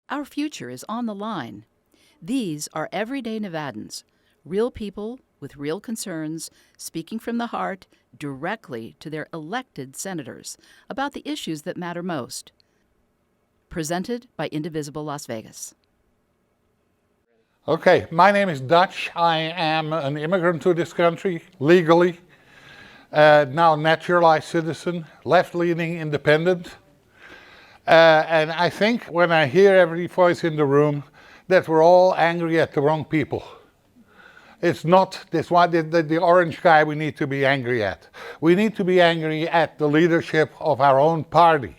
Our future is on the line. These are everyday Nevadans, real people with real concerns, speaking from the heart directly to their elected senators about the issues that matter most. Presented by Indivisible Las Vegas. Okay, my name is Dutch. I am an immigrant to this country, legally, now naturalized citizen, left-leaning independent. And I think when I hear every voice in the room that we're all angry at the wrong people. It's not this one, the orange guy we need to be angry at. We need to be angry at the leadership of our own party.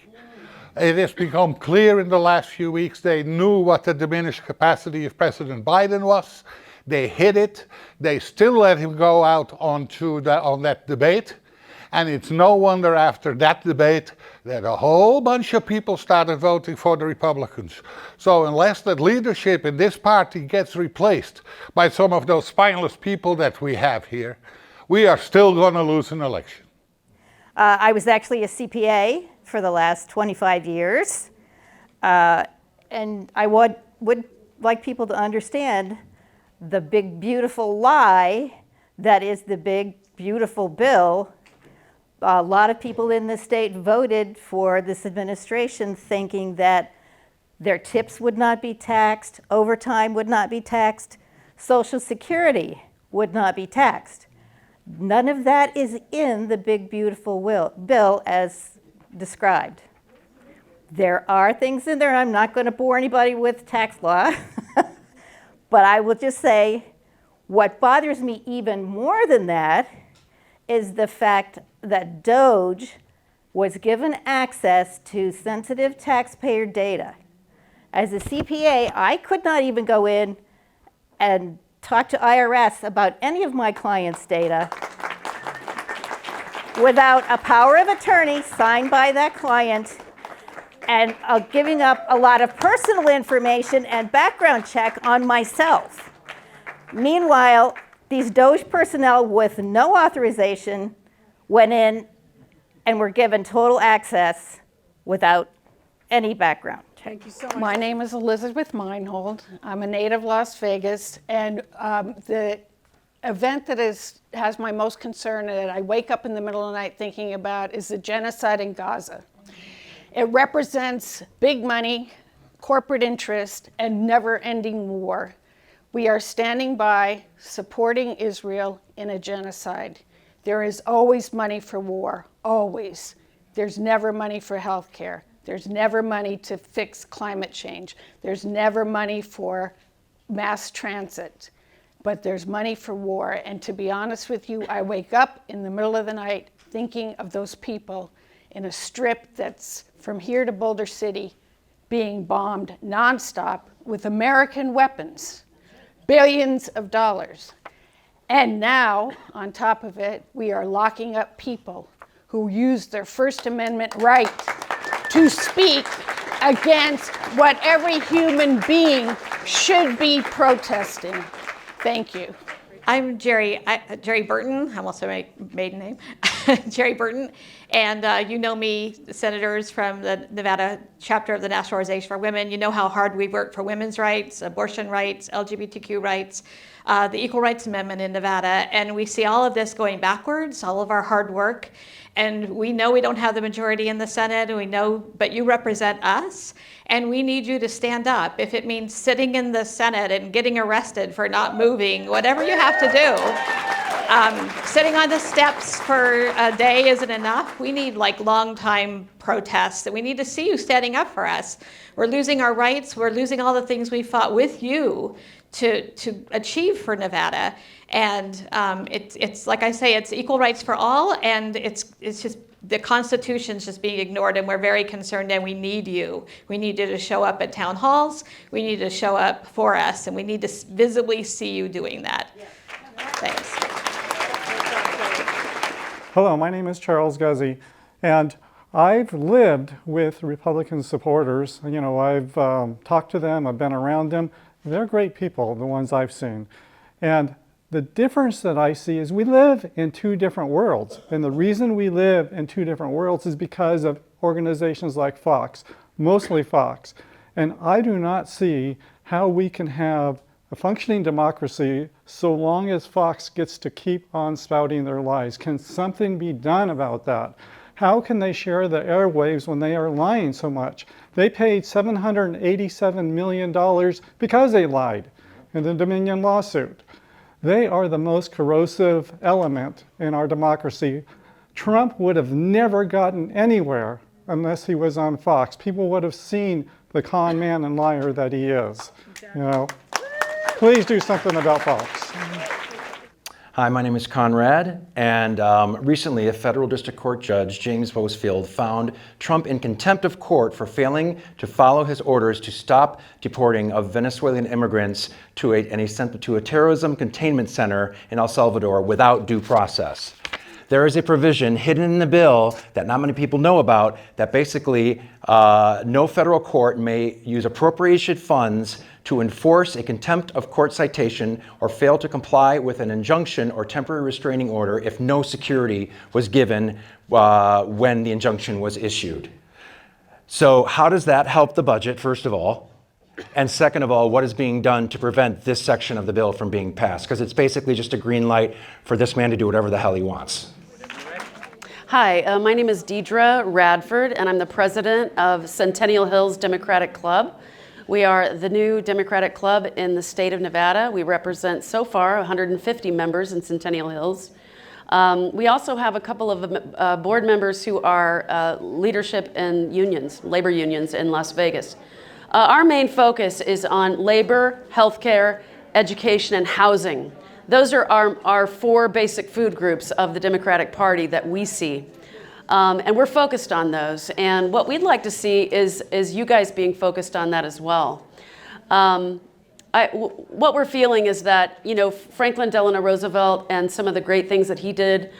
It has become clear in the last few weeks they knew what the diminished capacity of President Biden was. They hid it. They still let him go out on that debate. And it's no wonder after that debate that a whole bunch of people started voting for the Republicans. So unless that leadership in this party gets replaced by some of those spineless people that we have here, we are still going to lose an election. I was actually a CPA for the last 25 years. And I would like people to understand the big, beautiful lie that is the big, beautiful bill. A lot of people in the state voted for this administration thinking that their tips would not be taxed, overtime would not be taxed, Social Security would not be taxed. None of that is in the big, beautiful bill as described. There are things in there, I'm not going to bore anybody with tax law, but I will just say what bothers me even more than that is the fact that DOJ was given access to sensitive taxpayer data. As a CPA, I could not even go in and talk to IRS about any of my clients' data without a power of attorney signed by that client and giving up a lot of personal information and background check on myself. Meanwhile, these DOJ personnel with no authorization went in and were given total access without any background. Thank you so much. My name is Elizabeth Minehold. I'm a native Las Vegas, and the event that has my most concern and that I wake up in the middle of the night thinking about is the genocide in Gaza. It represents big money, corporate interest, and never-ending war. We are standing by, supporting Israel in a genocide. There is always money for war, always. There's never money for health care. There's never money to fix climate change. There's never money for mass transit. But there's money for war. And to be honest with you, I wake up in the middle of the night thinking of those people in a strip that's from here to Boulder City being bombed nonstop with American weapons. Billions of dollars. And now, on top of it, we are locking up people who use their First Amendment right to speak against what every human being should be protesting. Thank you. I'm Jerry Burton. I'm also my maiden name, Jerry Burton. And you know me, senators from the Nevada chapter of the National Organization for Women. You know how hard we work for women's rights, abortion rights, LGBTQ rights, the Equal Rights Amendment in Nevada. And we see all of this going backwards, all of our hard work. And we know we don't have the majority in the Senate, and we know, but you represent us, and we need you to stand up. If it means sitting in the Senate and getting arrested for not moving, whatever you have to do. Sitting on the steps for a day isn't enough. We need long time protests, and we need to see you standing up for us. We're losing our rights. We're losing all the things we fought with you to achieve for Nevada. And it's like I say, it's equal rights for all, and it's just the Constitution's just being ignored, and we're very concerned, and we need you. We need you to show up at town halls. We need to show up for us, and we need to visibly see you doing that. Yeah. Thanks. Hello, my name is Charles Guzy, and I've lived with Republican supporters. You know, I've talked to them, I've been around them. They're great people, the ones I've seen. And the difference that I see is we live in two different worlds. And the reason we live in two different worlds is because of organizations like Fox, mostly Fox. And I do not see how we can have a functioning democracy so long as Fox gets to keep on spouting their lies. Can something be done about that? How can they share the airwaves when they are lying so much? They paid $787 million because they lied in the Dominion lawsuit. They are the most corrosive element in our democracy. Trump would have never gotten anywhere unless he was on Fox. People would have seen the con man and liar that he is. You know, please do something about Fox. Hi, my name is Conrad, and recently a federal district court judge, James Boasfield, found Trump in contempt of court for failing to follow his orders to stop deporting of Venezuelan immigrants and he sent them to a terrorism containment center in El Salvador without due process. There is a provision hidden in the bill that not many people know about that basically no federal court may use appropriation funds to enforce a contempt of court citation or fail to comply with an injunction or temporary restraining order if no security was given when the injunction was issued. So how does that help the budget, first of all? And second of all, what is being done to prevent this section of the bill from being passed? Because it's basically just a green light for this man to do whatever the hell he wants. Hi, my name is Dedra Radford, and I'm the president of Centennial Hills Democratic Club. We are the new Democratic club in the state of Nevada. We represent so far 150 members in Centennial Hills. We also have a couple of board members who are leadership in unions, labor unions in Las Vegas. Our main focus is on labor, healthcare, education, and housing. Those are our four basic food groups of the Democratic Party that we see. And we're focused on those. And what we'd like to see is you guys being focused on that as well. What we're feeling is that, you know, Franklin Delano Roosevelt and some of the great things that he did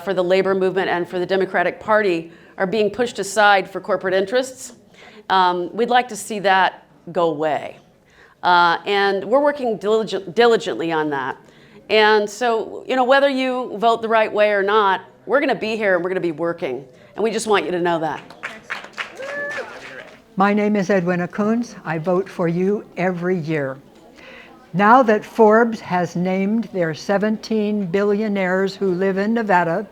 for the labor movement and for the Democratic Party are being pushed aside for corporate interests. We'd like to see that go away. And we're working diligently on that. And so, you know, whether you vote the right way or not, we're going to be here and we're going to be working. And we just want you to know that. My name is Edwin Akun. I vote for you every year. Now that Forbes has named their 17 billionaires who live in Nevada,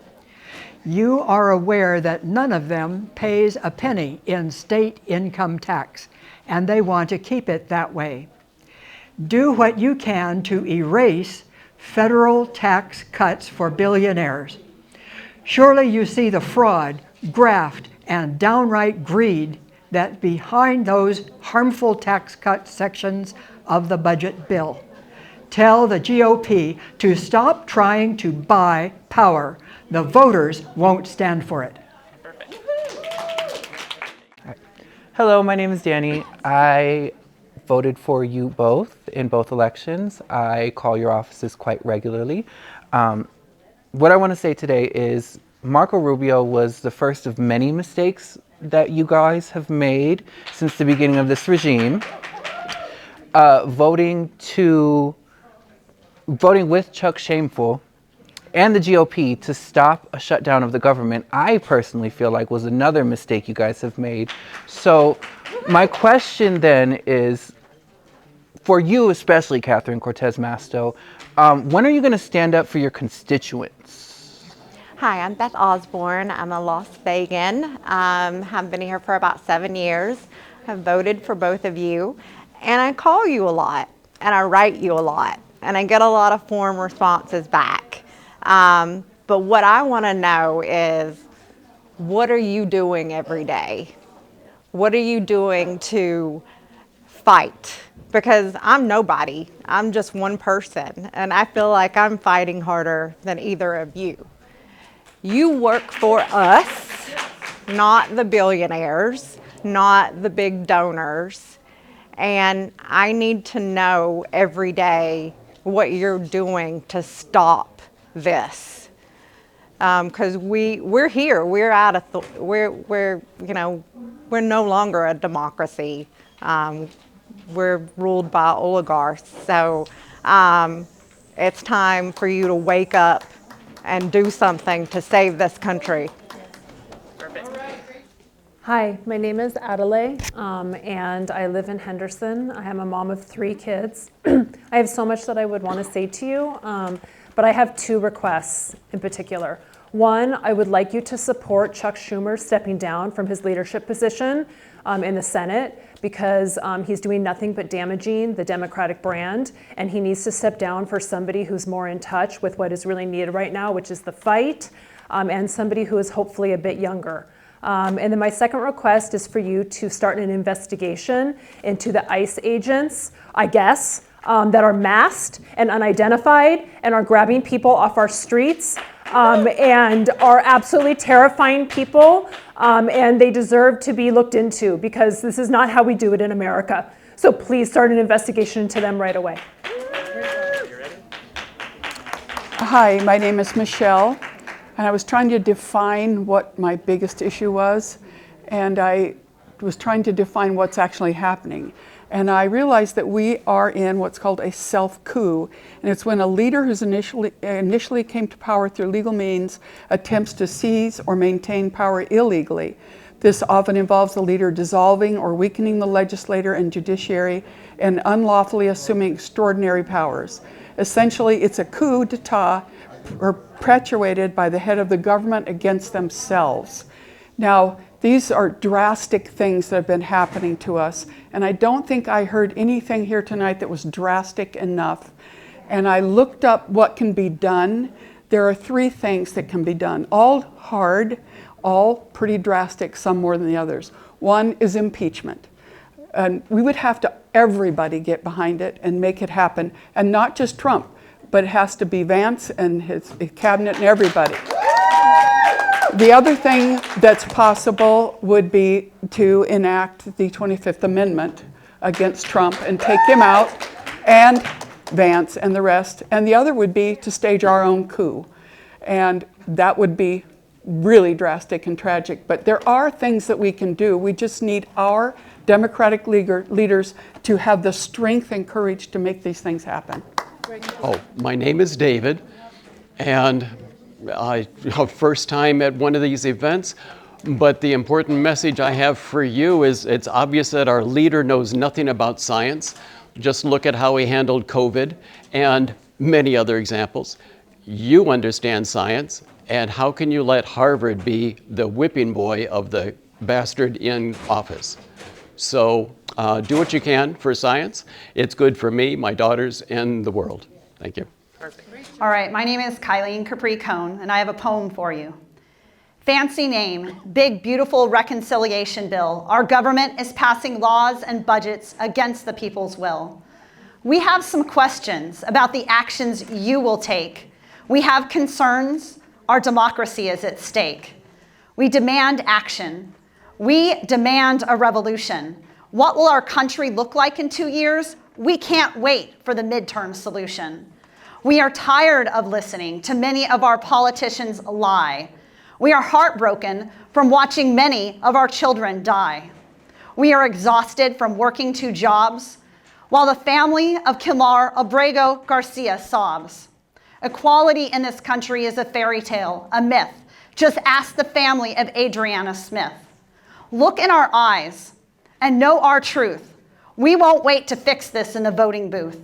you are aware that none of them pays a penny in state income tax, and they want to keep it that way. Do what you can to erase federal tax cuts for billionaires. Surely you see the fraud, graft, and downright greed that behind those harmful tax cut sections of the budget bill. Tell the GOP to stop trying to buy power. The voters won't stand for it. Hello, my name is Danny. I voted for you both in both elections. I call your offices quite regularly. What I want to say today is Marco Rubio was the first of many mistakes that you guys have made since the beginning of this regime. Voting with Chuck Shameful and the GOP to stop a shutdown of the government, I personally feel like was another mistake you guys have made. So my question then is, for you especially, Catherine Cortez-Mastro, when are you going to stand up for your constituents? Hi, I'm Beth Osborne. I'm a Las Vegan. Have been here for about 7 years. Have voted for both of you. And I call you a lot, and I write you a lot, and I get a lot of form responses back. But what I want to know is, what are you doing every day? What are you doing to fight? Because I'm nobody. I'm just one person, and I feel like I'm fighting harder than either of you. You work for us, not the billionaires, not the big donors. And I need to know every day what you're doing to stop this. Because we're here. We're out of we're no longer a democracy. We're ruled by oligarchs. So it's time for you to wake up and do something to save this country. Hi, my name is Adelaide, and I live in Henderson. I am a mom of 3 kids. I have so much that I would want to say to you, but I have 2 requests in particular. One, I would like you to support Chuck Schumer stepping down from his leadership position in the Senate, because he's doing nothing but damaging the Democratic brand, and he needs to step down for somebody who's more in touch with what is really needed right now, which is the fight, and somebody who is hopefully a bit younger. And then my second request is for you to start an investigation into the ICE agents, I guess, that are masked and unidentified and are grabbing people off our streets and are absolutely terrifying people, and they deserve to be looked into, because this is not how we do it in America. So please start an investigation into them right away. Hi, my name is Michelle. And I was trying to define what my biggest issue was, and I was trying to define what's actually happening. And I realized that we are in what's called a self-coup, and it's when a leader who's initially came to power through legal means attempts to seize or maintain power illegally. This often involves the leader dissolving or weakening the legislature and judiciary and unlawfully assuming extraordinary powers. Essentially, it's a coup d'etat perpetuated by the head of the government against themselves. Now, these are drastic things that have been happening to us, and I don't think I heard anything here tonight that was drastic enough. And I looked up what can be done. There are 3 things that can be done, all hard, all pretty drastic, some more than the others. One is impeachment. And we would have to, everybody get behind it and make it happen, and not just Trump, but it has to be Vance and his cabinet and everybody. The other thing that's possible would be to enact the 25th Amendment against Trump and take him out, and Vance and the rest. And the other would be to stage our own coup. And that would be really drastic and tragic. But there are things that we can do. We just need our Democratic leaders to have the strength and courage to make these things happen. Oh, my name is David, and first time at one of these events, but the important message I have for you is it's obvious that our leader knows nothing about science. Just look at how he handled COVID and many other examples. You understand science, and how can you let Harvard be the whipping boy of the bastard in office? So do what you can for science. It's good for me, my daughters, and the world. Thank you. Perfect. All right, my name is Kylen Capri Cone, and I have a poem for you. Fancy name, big, beautiful reconciliation bill. Our government is passing laws and budgets against the people's will. We have some questions about the actions you will take. We have concerns. Our democracy is at stake. We demand action. We demand a revolution. What will our country look like in 2 years? We can't wait for the midterm solution. We are tired of listening to many of our politicians lie. We are heartbroken from watching many of our children die. We are exhausted from working 2 jobs, while the family of Kilmar Abrego Garcia sobs. Equality in this country is a fairy tale, a myth. Just ask the family of Adriana Smith. Look in our eyes and know our truth. We won't wait to fix this in the voting booth.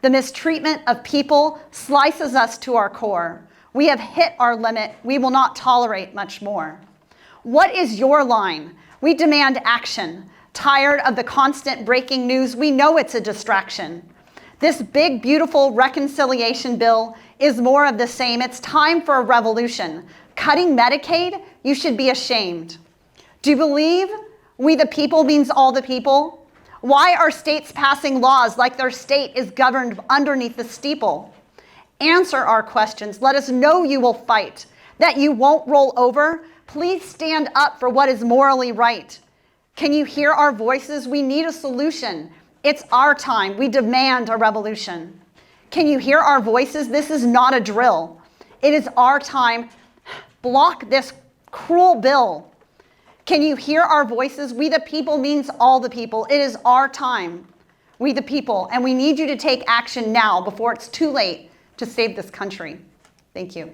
The mistreatment of people slices us to our core. We have hit our limit. We will not tolerate much more. What is your line? We demand action. Tired of the constant breaking news, we know it's a distraction. This big, beautiful reconciliation bill is more of the same. It's time for a revolution. Cutting Medicaid? You should be ashamed. Do you believe we the people means all the people? Why are states passing laws like their state is governed underneath the steeple? Answer our questions. Let us know you will fight, that you won't roll over. Please stand up for what is morally right. Can you hear our voices? We need a solution. It's our time. We demand a revolution. Can you hear our voices? This is not a drill. It is our time. Block this cruel bill. Can you hear our voices? We the people means all the people. It is our time. We the people. And we need you to take action now before it's too late to save this country. Thank you.